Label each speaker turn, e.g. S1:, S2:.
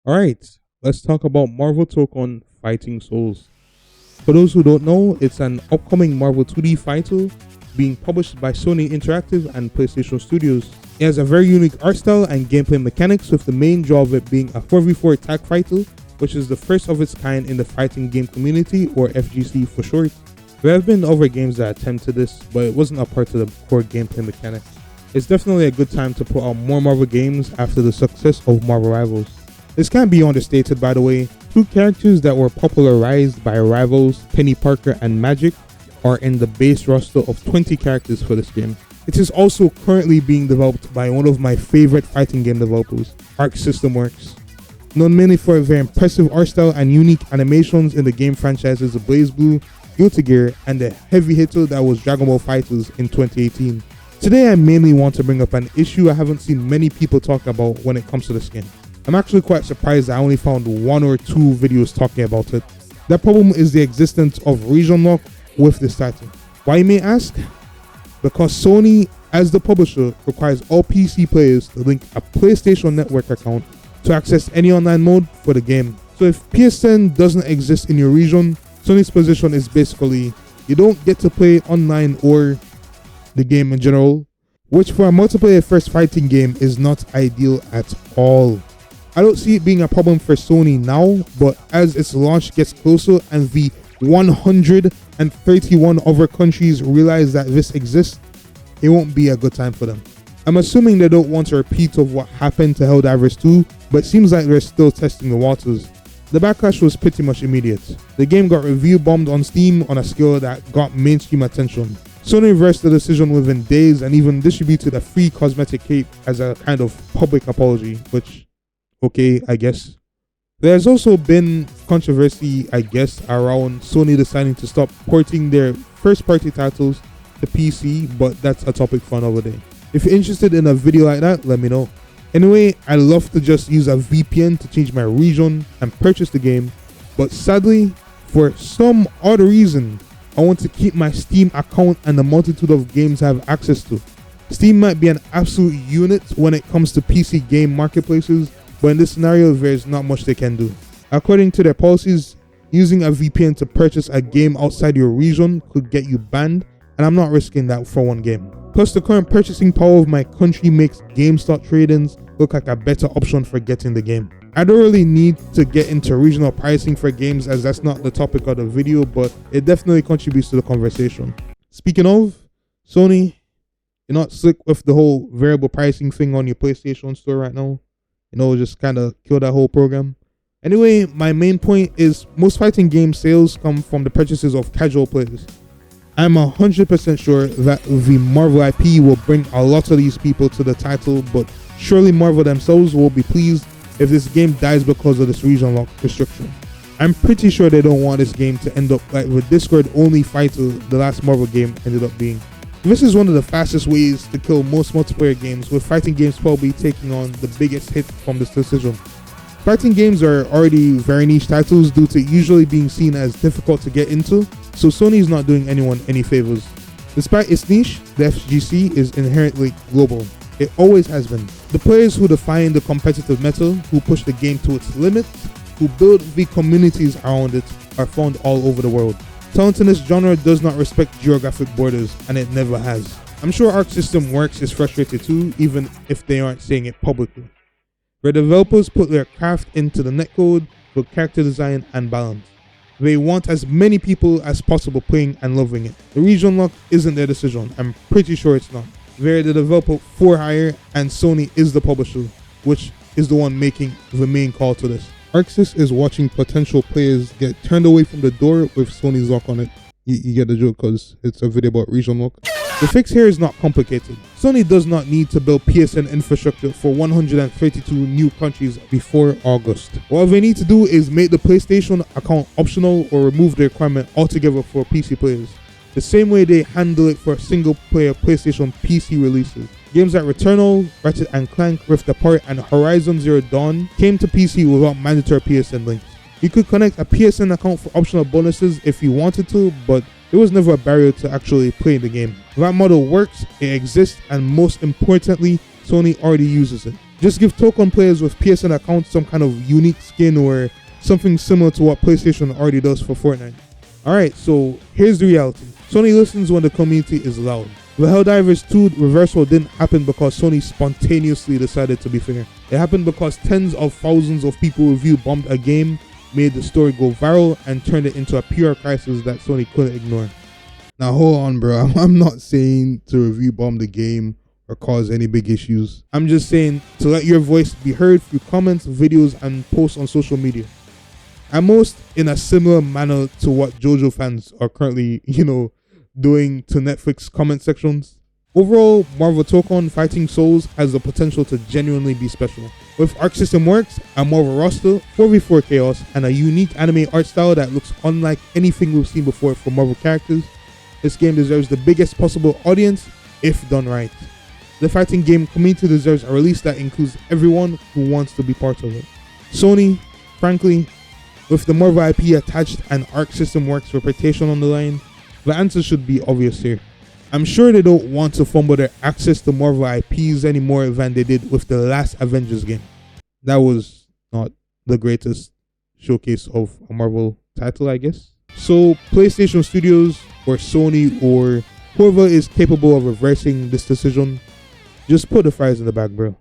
S1: Alright, let's talk about Marvel Tokon Fighting Souls. For those who don't know, it's an upcoming Marvel 2D fighter being published by Sony Interactive and PlayStation Studios. It has a very unique art style and gameplay mechanics, with the main draw of it being a 4v4 tag fighter, which is the first of its kind in the fighting game community, or FGC for short. There have been other games that attempted this, but it wasn't a part of the core gameplay mechanics. It's definitely a good time to put out more Marvel games after the success of Marvel Rivals. This can't be understated, by the way. Two characters that were popularized by Rivals, Penny Parker and Magic, are in the base roster of 20 characters for this game. It is also currently being developed by one of my favorite fighting game developers, Arc System Works. Known mainly for their impressive art style and unique animations in the game franchises of BlazBlue, Guilty Gear, and the heavy hitter that was Dragon Ball FighterZ in 2018. Today I mainly want to bring up an issue I haven't seen many people talk about when it comes to this game. I'm actually quite surprised I only found one or two videos talking about it. That problem is the existence of region lock with this title. Why, you may ask? Because Sony, as the publisher, requires all PC players to link a PlayStation Network account to access any online mode for the game. So if PSN doesn't exist in your region, Sony's position is basically you don't get to play online or the game in general, which for a multiplayer first fighting game is not ideal at all. I don't see it being a problem for Sony now, but as its launch gets closer and the 131 other countries realize that this exists, it won't be a good time for them. I'm assuming they don't want a repeat of what happened to Helldivers 2, but it seems like they're still testing the waters. The backlash was pretty much immediate. The game got review bombed on Steam on a scale that got mainstream attention. Sony reversed the decision within days and even distributed a free cosmetic cape as a kind of public apology, which, okay, I guess. There's also been controversy, I guess, around Sony deciding to stop porting their first-party titles to PC, but that's a topic for another day. If you're interested in a video like that, let me know. Anyway, I love to just use a VPN to change my region and purchase the game, but sadly, for some odd reason, I want to keep my Steam account and the multitude of games I have access to. Steam might be an absolute unit when it comes to PC game marketplaces, but in this scenario, there's not much they can do. According to their policies, using a VPN to purchase a game outside your region could get you banned, and I'm not risking that for one game. Plus, the current purchasing power of my country makes GameStop trade-ins look like a better option for getting the game. I don't really need to get into regional pricing for games, as that's not the topic of the video, but it definitely contributes to the conversation. Speaking of, Sony, you're not slick with the whole variable pricing thing on your PlayStation store right now. Just kind of kill that whole program. Anyway, my main point is most fighting game sales come from the purchases of casual players. I'm 100% sure that the Marvel IP will bring a lot of these people to the title, but surely Marvel themselves will be pleased if this game dies because of this region lock restriction. I'm pretty sure they don't want this game to end up like the Discord only fighter the last Marvel game ended up being. This is one of the fastest ways to kill most multiplayer games, with fighting games probably taking on the biggest hit from this decision. Fighting games are already very niche titles due to usually being seen as difficult to get into, so Sony is not doing anyone any favors. Despite its niche, the FGC is inherently global. It always has been. The players who define the competitive meta, who push the game to its limits, who build the communities around it, are found all over the world. Talent in this genre does not respect geographic borders, and it never has. I'm sure Arc System Works is frustrated too, even if they aren't saying it publicly. Where developers put their craft into the netcode for character design and balance. They want as many people as possible playing and loving it. The region lock isn't their decision. I'm pretty sure it's not. They're the developer for hire, and Sony is the publisher, which is the one making the main call to this. ArcSys is watching potential players get turned away from the door with Sony's lock on it. You get the joke because it's a video about region lock. The fix here is not complicated. Sony does not need to build PSN infrastructure for 132 new countries before August. What they need to do is make the PlayStation account optional or remove the requirement altogether for PC players, the same way they handle it for single-player PlayStation PC releases. Games like Returnal, Ratchet & Clank, Rift Apart, and Horizon Zero Dawn came to PC without mandatory PSN links. You could connect a PSN account for optional bonuses if you wanted to, but there was never a barrier to actually playing the game. That model works, it exists, and most importantly, Sony already uses it. Just give Tokon players with PSN accounts some kind of unique skin or something similar to what PlayStation already does for Fortnite. Alright, so here's the reality. Sony listens when the community is loud. With Helldivers 2, reversal didn't happen because Sony spontaneously decided to be fair. It happened because tens of thousands of people review bombed a game, made the story go viral, and turned it into a PR crisis that Sony couldn't ignore. Now hold on, bro. I'm not saying to review bomb the game or cause any big issues. I'm just saying to let your voice be heard through comments, videos, and posts on social media. And most in a similar manner to what JoJo fans are currently, doing to Netflix comment sections. Overall, Marvel Tokon Fighting Souls has the potential to genuinely be special. With Arc System Works, a Marvel roster, 4v4 chaos, and a unique anime art style that looks unlike anything we've seen before from Marvel characters, this game deserves the biggest possible audience if done right. The fighting game community deserves a release that includes everyone who wants to be part of it. Sony, frankly, with the Marvel IP attached and Arc System Works reputation on the line, the answer should be obvious here. I'm sure they don't want to fumble their access to Marvel IPs any more than they did with the last Avengers game. That was not the greatest showcase of a Marvel title, I guess. So PlayStation Studios or Sony or whoever is capable of reversing this decision, just put the fries in the bag, bro.